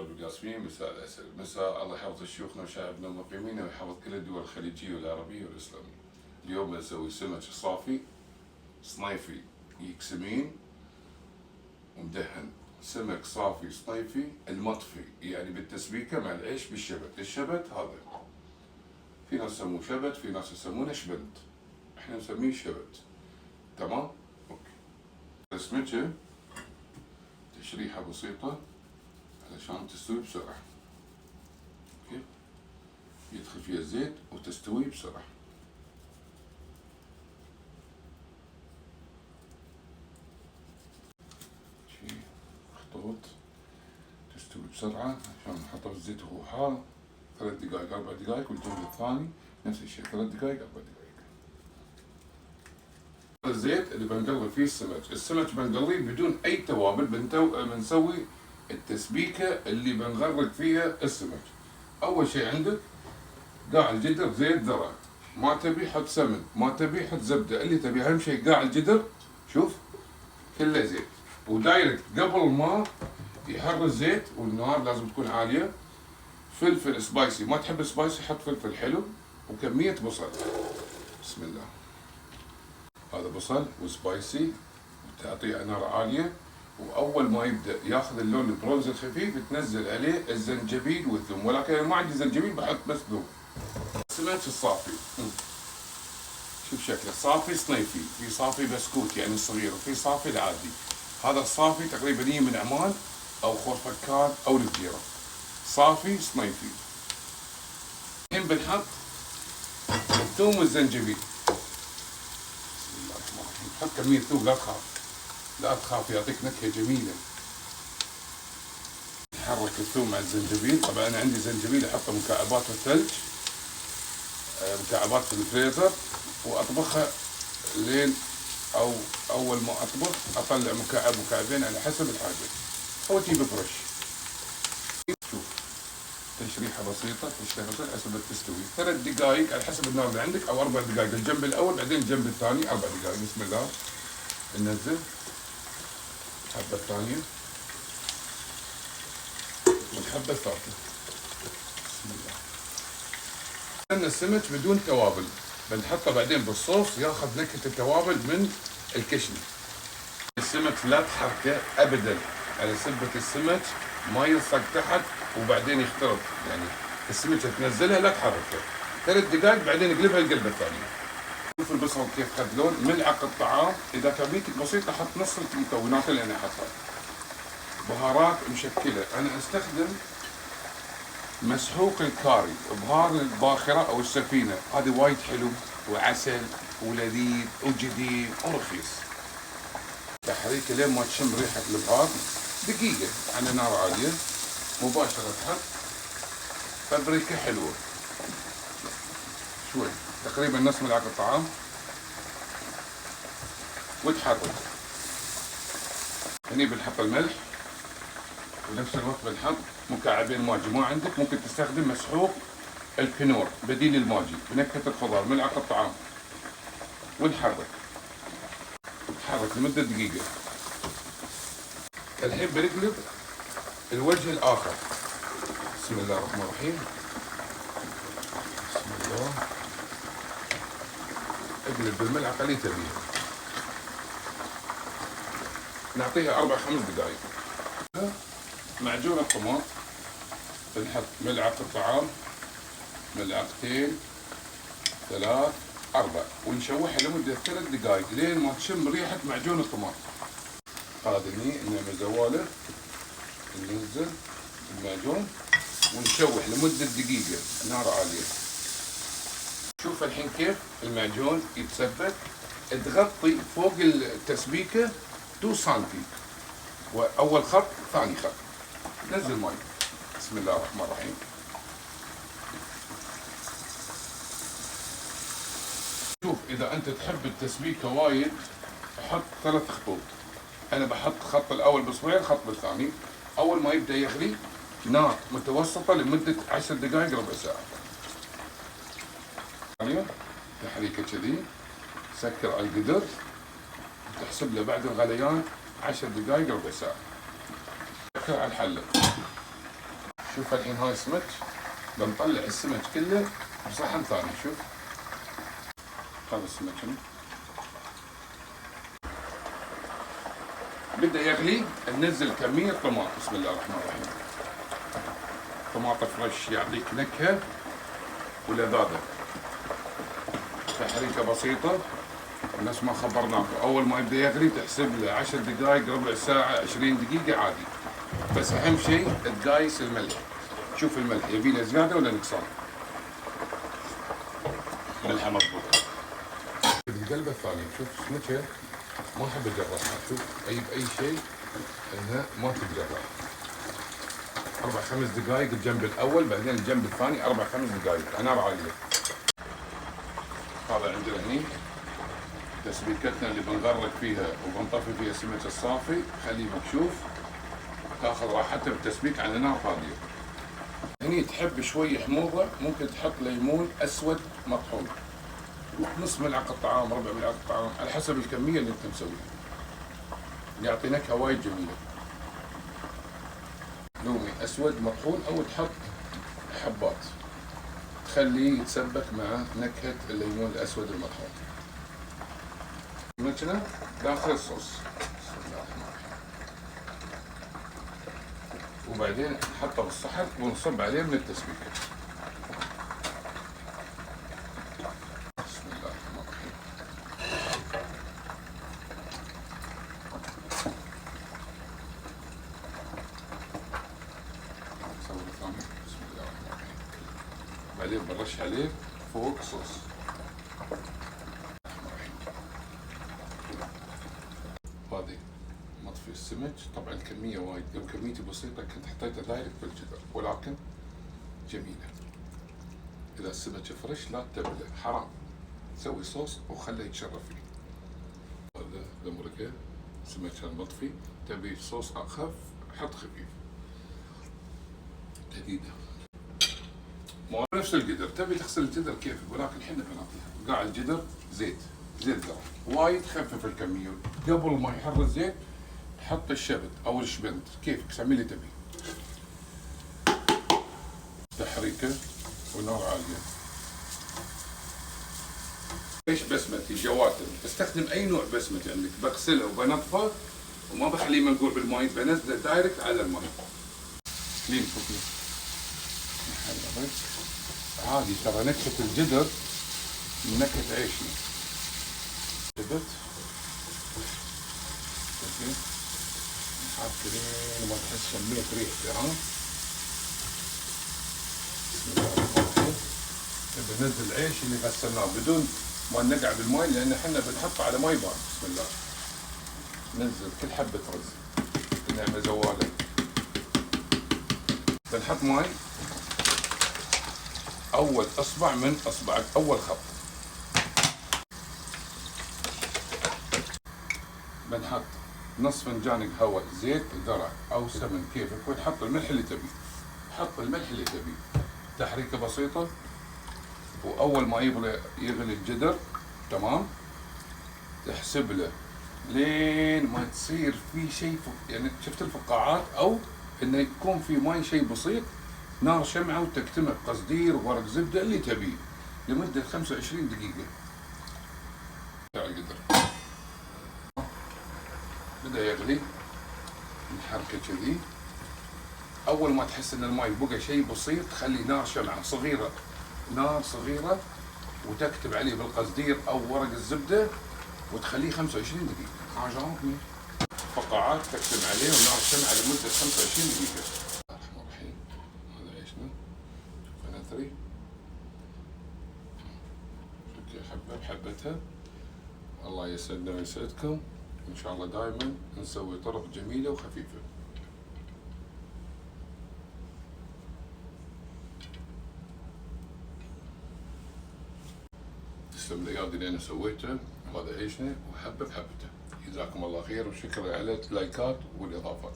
الدكتور بالقاسمين. مساء الأسر، مساء الله يحفظ شيوخنا وشعبنا المقيمين ويحفظ كل الدول الخليجية والعربية والإسلامية. اليوم بنسوي سمك صافي صنيفي يكسمين ومدهن. سمك صافي صنيفي المطفي، يعني بالتسبيكة مع العيش بالشبت. الشبت هذا في ناس يسموه شبت، في ناس يسمونه شبنت، احنا نسميه شبت. تمام؟ اوكي. السمكة تشريحة بسيطة علشان تستوي بسرعة. اوكي؟ يدخل فيها الزيت وتستوي بسرعة. شي خطوط تستوي بسرعة عشان نحطها بالزيت وهو حار 3 دقائق 4 دقائق، والجنب الثاني نفس الشيء 3 دقائق 4 دقائق. الزيت اللي بنقلب فيه السمك بنقليه بدون أي توابل. بنسوي التسبيكة اللي بنغرق فيها السمك. أول شيء عندك قاع الجدر زيت ذرة، ما تبي حط سمن، ما تبي حط زبدة، اللي تبي أهم شيء قاع الجدر شوف كله زيت ودايركت قبل ما يحر الزيت، والنار لازم تكون عالية. فلفل سبايسي، ما تحب سبايسي حط فلفل حلو، وكمية بصل. بسم الله. هذا بصل وسبايسي وتعطيه على نار عالية، واول ما يبدا ياخذ اللون البرونز الخفيف تنزل عليه الزنجبيل والثوم، ولكن انا ما عندي زنجبيل بحط بس ثوم. السمك الصافي شوف شكله صافي صنيفي، في صافي بسكوت يعني الصغير، وفي صافي العادي. هذا الصافي تقريبا يجي من عمان او خورفكان او الجزيره. صافي صنيفي. الحين بنحط الثوم والزنجبيل. بسم الله الرحمن الرحيم. حط كميه ثوم، لا تخاف لا تخاف، يعطيك نكهه جميله. نحرك الثوم مع الزنجبيل. طبعا انا عندي زنجبيل احطه مكعبات في الثلج، مكعبات في الفريزر، واطبخها لين او اول ما اطبخ اطلع مكعب مكعبين على حسب الحاجه، او اجيب فريش. شوف تشريحه بسيطه، تشريحه بسيطه حسب تستوي 3 دقائق على حسب النار اللي عندك، او 4 دقائق الجنب الاول بعدين الجنب الثاني 4 دقائق. بسم الله. ننزل الحبه الثانيه والحبه الثالثه. بسم الله. عندنا السمك بدون توابل، بنحطه بعدين بالصوص ياخذ نكهه التوابل من الكشني. السمك لا تحركه ابدا، على سبه السمك ما يلصق تحت وبعدين يخترق، يعني السمك تنزلها لا تحركه 3 دقائق بعدين اقلبها القلبه الثانيه. شوف البصل كيف خد لون. ملعقه طعام، اذا كميتك بسيطه حط نص المكونات اللي انا احطها. بهارات مشكله، انا استخدم مسحوق الكاري، بهار الباخرة أو السفينة، هذا وايد حلو وعسل ولذيذ وجديد ورخيص. تحريك لين ما تشم ريحة البهار، دقيقة على نار عالية مباشرة تحط بابريكا حلوة شوي، تقريبا نص ملعقة طعام، وتحرك. هني بنحط الملح، ونفس الوقت بنحط مكعبين ماجي. ما عندك ممكن تستخدم مسحوق الكنور بديل الماجي بنكهة الخضار، ملعقة طعام، ونحرك. نحرك لمدة دقيقة. الحين بنقلب الوجه الآخر. بسم الله الرحمن الرحيم. بسم الله. اقلب بالملعقة اللي تبيها. نعطيها 4-5 دقائق. معجون الطماط بنحط ملعقة طعام، ملعقتين 3 4، ونشوحها لمدة 3 دقائق لين ما تشم ريحة معجون الطماط. هذا هني نعمل زوالة، ننزل المعجون ونشوح لمدة دقيقة نار عالية. شوف الحين كيف المعجون يتسبك. تغطي فوق التسبيكة 2 سنتي، وأول خط ثاني خط. نزل ماي. بسم الله الرحمن الرحيم. شوف إذا أنت تحب التسبيكة وايد حط 3 خطوط. أنا بحط خط الأول بصغير، خط بالثاني. أول ما يبدأ يغلي نار متوسطة لمدة 10 دقائق ربع ساعة. تحريكة كذي، سكر على القدر، تحسب له بعد الغليان 10 دقائق ربع ساعة. سكر على الحلة. شوف الحين هاي سمك، بنطلع السمك كله بصحن ثاني. شوف هذا السمك هنا بدأ يغلي، ننزل كمية طماط. بسم الله الرحمن الرحيم. طماطة فريش يعطيك نكهة ولذاذة. تحريكة بسيطة نفس ما خبرناكم. أول ما يبدأ يغلي تحسب له 10 دقائق، ربع ساعة، 20 دقيقة عادي. بس أهم شيء تقايس الملح. شوف الملح يبي له زيادة ولا نقصان. ملحه مضبوط. القلبة الثانية شوف سمكة ما أحب أجربها. شوف بأي شيء إنها ما تتجرب. 4-5 دقائق الجنب الأول، بعدين الجنب الثاني 4-5 دقائق على نار عالية. هذا عندنا هني تسبيكتنا اللي بنغرق فيها وبنطفي فيها السمك الصافي. خليه مكشوف، تاخذ راحتها بالتسبيك على نار هادية. هني تحب شوي حموضة ممكن تحط ليمون أسود مطحون، نص ملعقة طعام، ربع ملعقة طعام، على حسب الكمية اللي أنت مسويها. يعطي نكهة وايد جميلة. لومي أسود مطحون، أو تحط حبات تخليه يتسبك مع نكهة الليمون الأسود المطحون. سمكنا داخل الصوص. بسم الله الرحمن الرحيم. وبعدين نحطه بالصحن ونصب عليه من التسبيكة. بسم الله الرحمن الرحيم. نسوي ثاني. بسم الله الرحمن الرحيم. بعدين بنرش عليه فوق صوص. هذه مطفي السمك. طبعا كمية وايد، لو كميتي بسيطة كنت حطيتها دايركت بالجدر، ولكن جميلة. إذا السمك فريش لا تتبله، حرام. سوي صوص وخليه يتشرب فيه. هذا لمرقة سمك المطفي. تبي صوص أخف حط خفيف. جديدة مو نفس القدر. تبي تغسل الجدر كيفك، ولكن احنا بنعطيها قاع الجدر زيت ذرة وايد. خفف الكمية قبل ما يحر الزيت. حط الشبت او الشبنت كيفك، سمي اللي تبي. تحريكه ونار عالية. عيش بسمتي جواتل، استخدم اي نوع بسمتي عندك. بغسله وبنظفه وما بخليه منقوع بالماء، بنزله دايركت على الماء. لين فوقي عادي. ترى نكهة الجدر من نكهة عيشنا. شبت نحط لين ما تحس شميت ريحته. ها بسم الله الرحمن الرحيم. بننزل العيش اللي غسلناه بدون ما نقع بالماء، لان احنا بنحطه على ماء بارد. بسم الله. ننزل كل حبة رز بنعمة زوالة. بنحط ماء اول اصبع من اصبعك، اول خط. بنحط نص فنجان قهوة، زيت ذرة او سمن كيفك، وتحط الملح اللي تبيه. حط الملح اللي تبيه. تحريكة بسيطة. واول ما يغلي الجدر تمام، تحسب له لين ما تصير في شيء يعني شفت الفقاعات، او انه يكون في ماي شيء بسيط. نار شمعة وتكتمه بقصدير وورق زبدة اللي تبيه لمدة 25 دقيقة. القدر بدأ يغلي، نحركه كذي. أول ما تحس إن الماي بقى شيء بسيط، خلي نار شمعة صغيرة، نار صغيرة، وتكتب عليه بالقصدير أو ورق الزبدة، وتخليه 25 دقيقة. عجبني. فقاعات تكتب عليه ونار شمعة لمدة 25 دقيقة. الرحمن الرحيم. هذا عيشنا فنثري حبة بحبتها. الله يسعدنا ويسعدكم. إن شاء الله دائما نسوي طرق جميلة وخفيفة. تسلم الأيادي اللي أنا سويته. وهذا عيشنا وحبة بحبته. جزاكم الله خير، وشكرا على اللايكات والإضافات.